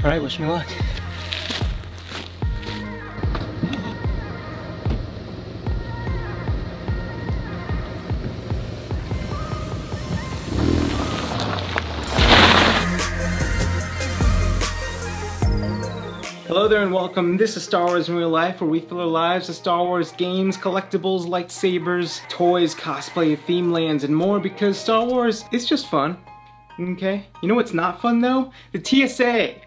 All right, wish me luck. Hello there and welcome. This is Star Wars in Real Life, where we fill our lives with Star Wars games, collectibles, lightsabers, toys, cosplay, theme lands, and more, because Star Wars is just fun. Okay? You know what's not fun though? The TSA!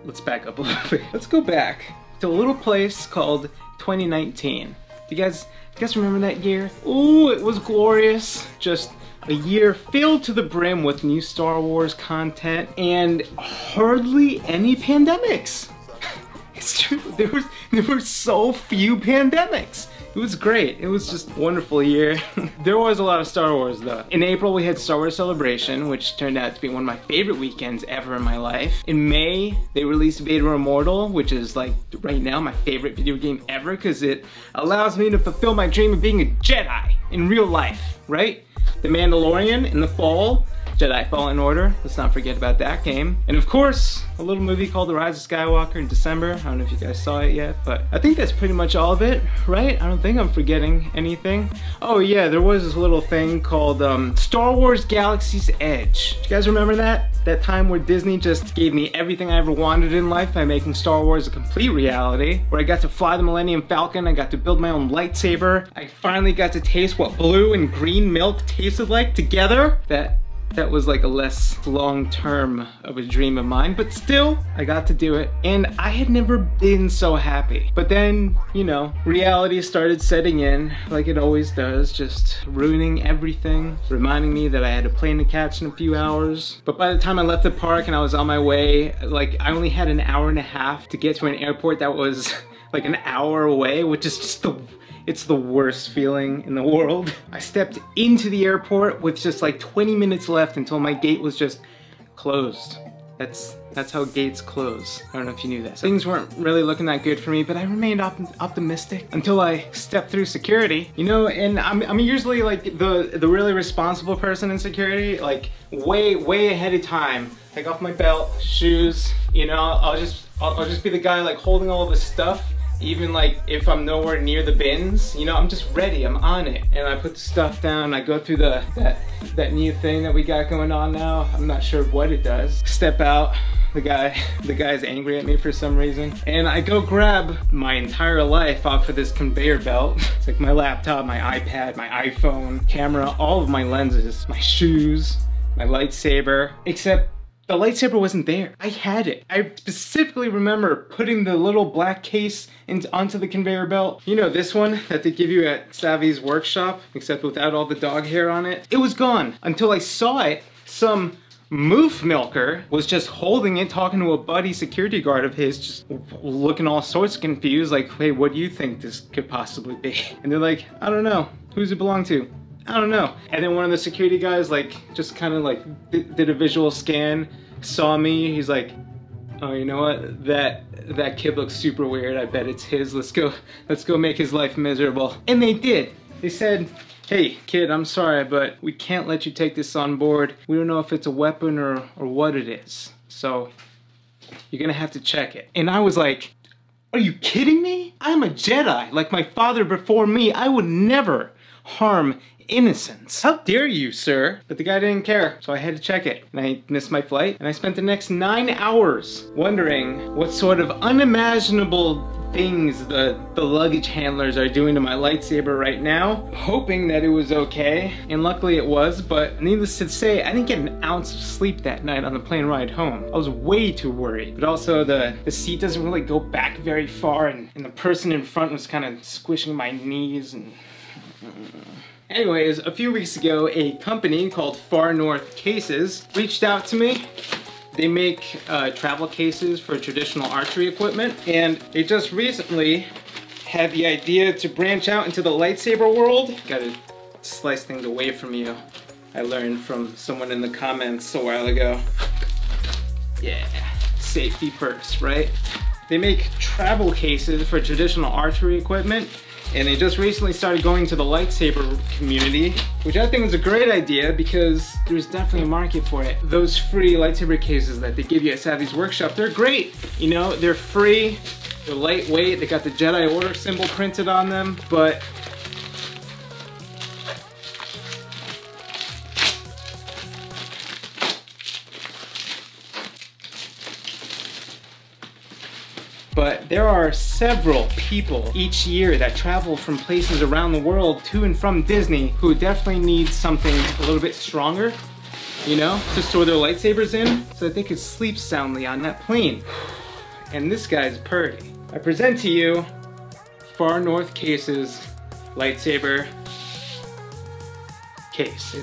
Let's back up a little bit. Let's go back to a little place called 2019. Do you guys remember that year? Ooh, it was glorious. Just a year filled to the brim with new Star Wars content and hardly any pandemics. It's true, there were so few pandemics. It was great. It was just a wonderful year. There was a lot of Star Wars though. In April we had Star Wars Celebration, which turned out to be one of my favorite weekends ever in my life. In May, they released Vader Immortal, which is like right now my favorite video game ever because it allows me to fulfill my dream of being a Jedi in real life, right? The Mandalorian in the fall, Jedi Fallen Order, let's not forget about that game. And of course, a little movie called The Rise of Skywalker in December. I don't know if you guys saw it yet, but I think that's pretty much all of it, right? I don't think I'm forgetting anything. Oh yeah, there was this little thing called Star Wars Galaxy's Edge. Do you guys remember that? That time where Disney just gave me everything I ever wanted in life by making Star Wars a complete reality, where I got to fly the Millennium Falcon, I got to build my own lightsaber, I finally got to taste what blue and green milk tasted like together. That was like a less long-term of a dream of mine, but still, I got to do it, and I had never been so happy. But then, you know, reality started setting in, like it always does, just ruining everything, reminding me that I had a plane to catch in a few hours. But by the time I left the park and I was on my way, like I only had an hour and a half to get to an airport that was like an hour away, which is just it's the worst feeling in the world. I stepped into the airport with just like 20 minutes left until my gate was just closed. That's how gates close. I don't know if you knew that. So things weren't really looking that good for me, but I remained optimistic until I stepped through security. You know, and I'm usually like the really responsible person in security, like way ahead of time. Take off my belt, shoes, you know, I'll just be the guy like holding all of the stuff. Even like if I'm nowhere near the bins, you know, I'm just ready, I'm on it. And I put the stuff down, I go through that new thing that we got going on now. I'm not sure what it does. Step out, the guy's angry at me for some reason. And I go grab my entire life off of this conveyor belt. It's like my laptop, my iPad, my iPhone, camera, all of my lenses, my shoes, my lightsaber, except the lightsaber wasn't there. I had it. I specifically remember putting the little black case onto the conveyor belt. You know, this one that they give you at Savvy's workshop, except without all the dog hair on it. It was gone until I saw it. Some moof milker was just holding it, talking to a buddy security guard of his, just looking all sorts of confused, like, hey, what do you think this could possibly be? And they're like, I don't know. Who's it belong to? I don't know. And then one of the security guys like just kind of like did a visual scan, saw me, he's like, oh, you know what, that kid looks super weird, I bet it's his, let's go make his life miserable. And they did. They said, hey kid, I'm sorry, but we can't let you take this on board. We don't know if it's a weapon or what it is, so you're gonna have to check it. And I was like, are you kidding me? I'm a Jedi, like my father before me. I would never harm innocence. How dare you, sir? But the guy didn't care, so I had to check it. And I missed my flight, and I spent the next 9 hours wondering what sort of unimaginable things the luggage handlers are doing to my lightsaber right now, hoping that it was okay, and luckily it was, but needless to say, I didn't get an ounce of sleep that night on the plane ride home. I was way too worried, but also the seat doesn't really go back very far, and the person in front was kind of squishing my knees, and anyways, a few weeks ago, a company called Far North Cases reached out to me. They make travel cases for traditional archery equipment, and they just recently had the idea to branch out into the lightsaber world. Gotta slice things away from you. I learned from someone in the comments a while ago. Yeah, safety first, right? They make travel cases for traditional archery equipment, And they just recently started going to the lightsaber community, which I think is a great idea because there's definitely a market for it. Those free lightsaber cases that they give you at Savvy's Workshop, they're great. You know, they're free, they're lightweight, they got the Jedi Order symbol printed on them, but there are several people each year that travel from places around the world to and from Disney who definitely need something a little bit stronger, you know, to store their lightsabers in so that they could sleep soundly on that plane. And this guy's pretty. I present to you Far North Case's lightsaber case.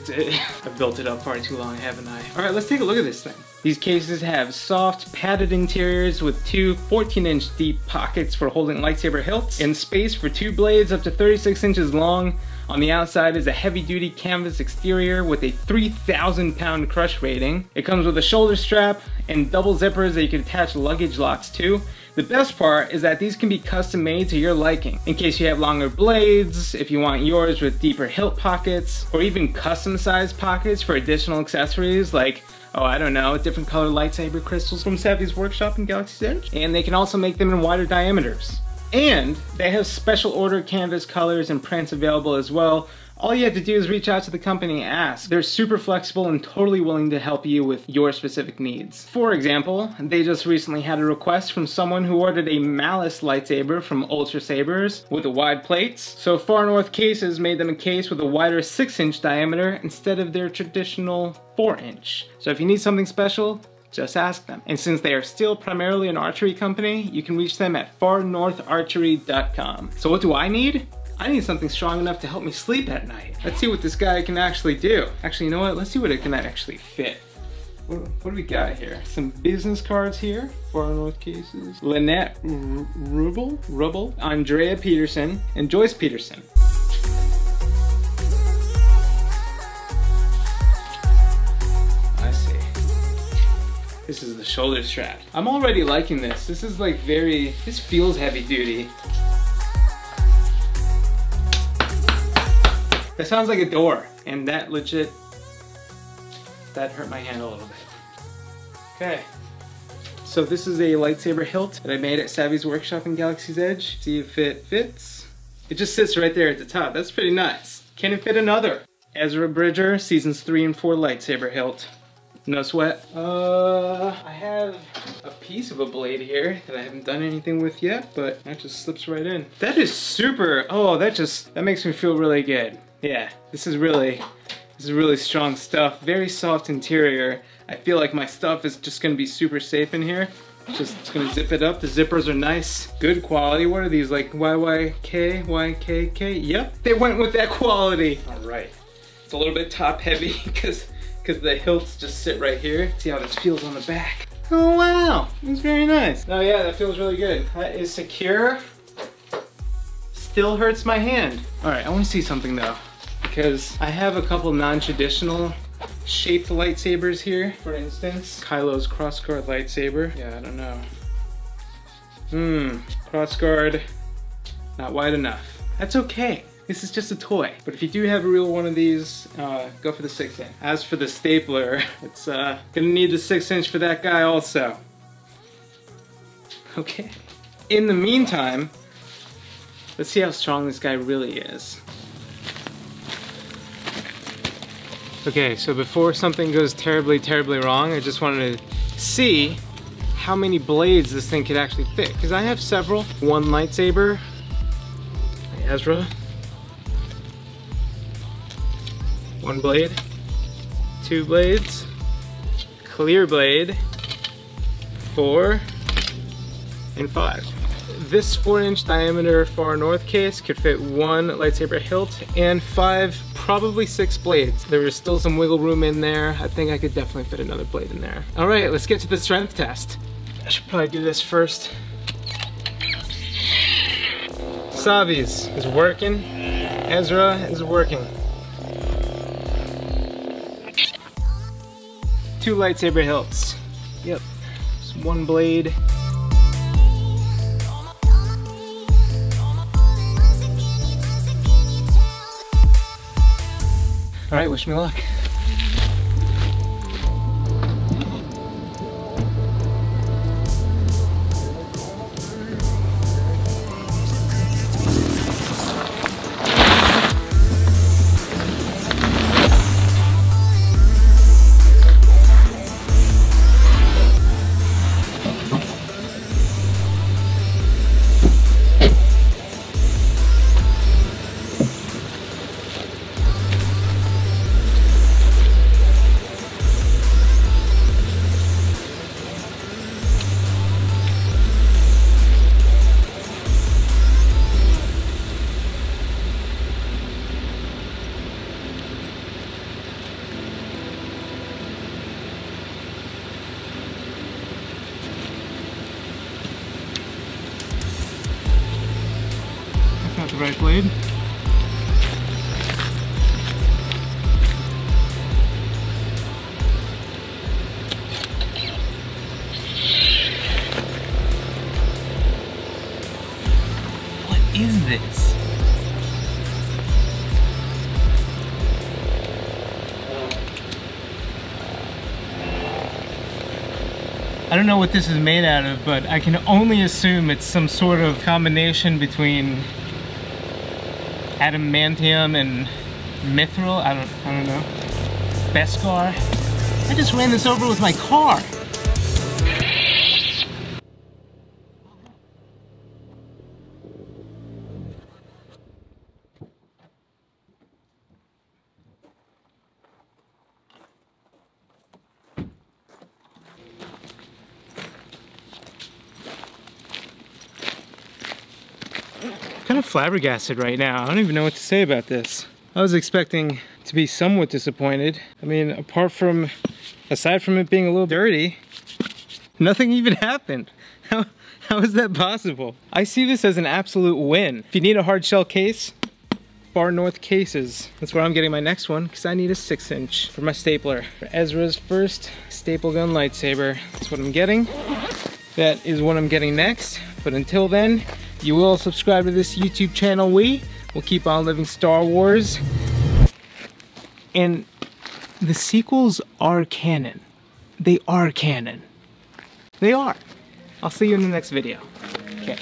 I've built it up far too long, haven't I? All right, let's take a look at this thing. These cases have soft, padded interiors with two 14-inch deep pockets for holding lightsaber hilts and space for two blades up to 36 inches long. On the outside is a heavy-duty canvas exterior with a 3,000-pound crush rating. It comes with a shoulder strap and double zippers that you can attach luggage locks to. The best part is that these can be custom made to your liking, in case you have longer blades, if you want yours with deeper hilt pockets, or even custom sized pockets for additional accessories like, oh, I don't know, different colored lightsaber crystals from Savvy's Workshop and Galaxy's Edge. And they can also make them in wider diameters. And they have special order canvas colors and prints available as well. All you have to do is reach out to the company and ask. They're super flexible and totally willing to help you with your specific needs. For example, they just recently had a request from someone who ordered a Malice lightsaber from Ultra Sabers with the wide plates. So Far North Cases made them a case with a wider 6-inch diameter instead of their traditional 4-inch. So if you need something special, just ask them. And since they are still primarily an archery company, you can reach them at farnortharchery.com. So what do I need? I need something strong enough to help me sleep at night. Let's see what this guy can actually do. Actually, you know what? Let's see what it can actually fit. What do we got here? Some business cards here. Far North Cases. Lynette Rubble, Andrea Peterson, and Joyce Peterson. I see. This is the shoulder strap. I'm already liking this. This is like this feels heavy duty. That sounds like a door, and that hurt my hand a little bit. Okay, so this is a lightsaber hilt that I made at Savvy's Workshop in Galaxy's Edge. See if it fits. It just sits right there at the top. That's pretty nice. Can it fit another? Ezra Bridger, Seasons 3 and 4 lightsaber hilt. No sweat. I have a piece of a blade here that I haven't done anything with yet, but that just slips right in. That is super, oh, that makes me feel really good. Yeah, this is really strong stuff. Very soft interior. I feel like my stuff is just gonna be super safe in here. Just gonna zip it up. The zippers are nice. Good quality. What are these, like YYK, YKK? Yep, they went with that quality. All right. It's a little bit top heavy because the hilts just sit right here. See how this feels on the back. Oh wow, it's very nice. Oh yeah, that feels really good. That is secure. Still hurts my hand. All right, I wanna see something though, because I have a couple non-traditional shaped lightsabers here. For instance, Kylo's crossguard lightsaber. Yeah, I don't know. Crossguard, not wide enough. That's okay. This is just a toy. But if you do have a real one of these, go for the 6-inch. As for the stapler, it's gonna need the 6-inch for that guy also. Okay. In the meantime, let's see how strong this guy really is. Okay, so before something goes terribly, terribly wrong, I just wanted to see how many blades this thing could actually fit. Because I have several. One lightsaber, Ezra. One blade, two blades, clear blade, 4, and 5. This 4-inch diameter Far North case could fit 1 lightsaber hilt and 5, probably 6 blades. There is still some wiggle room in there. I think I could definitely fit another blade in there. All right, let's get to the strength test. I should probably do this first. Savvy's is working. Ezra is working. 2 lightsaber hilts. Yep, just 1 blade. All right, wish me luck. Not the right blade. What is this? I don't know what this is made out of, but I can only assume it's some sort of combination between adamantium and mithril. I don't know. Beskar. I just ran this over with my car. Kind of flabbergasted right now. I don't even know what to say about this. I was expecting to be somewhat disappointed. I mean, aside from it being a little dirty, nothing even happened. How is that possible? I see this as an absolute win. If you need a hard shell case, Far North Cases. That's where I'm getting my next one, because I need a 6-inch for my stapler. For Ezra's first staple gun lightsaber. That's what I'm getting. That is what I'm getting next. But until then, you will subscribe to this YouTube channel. We'll keep on living Star Wars. And the sequels are canon. They are canon. They are. I'll see you in the next video. Okay.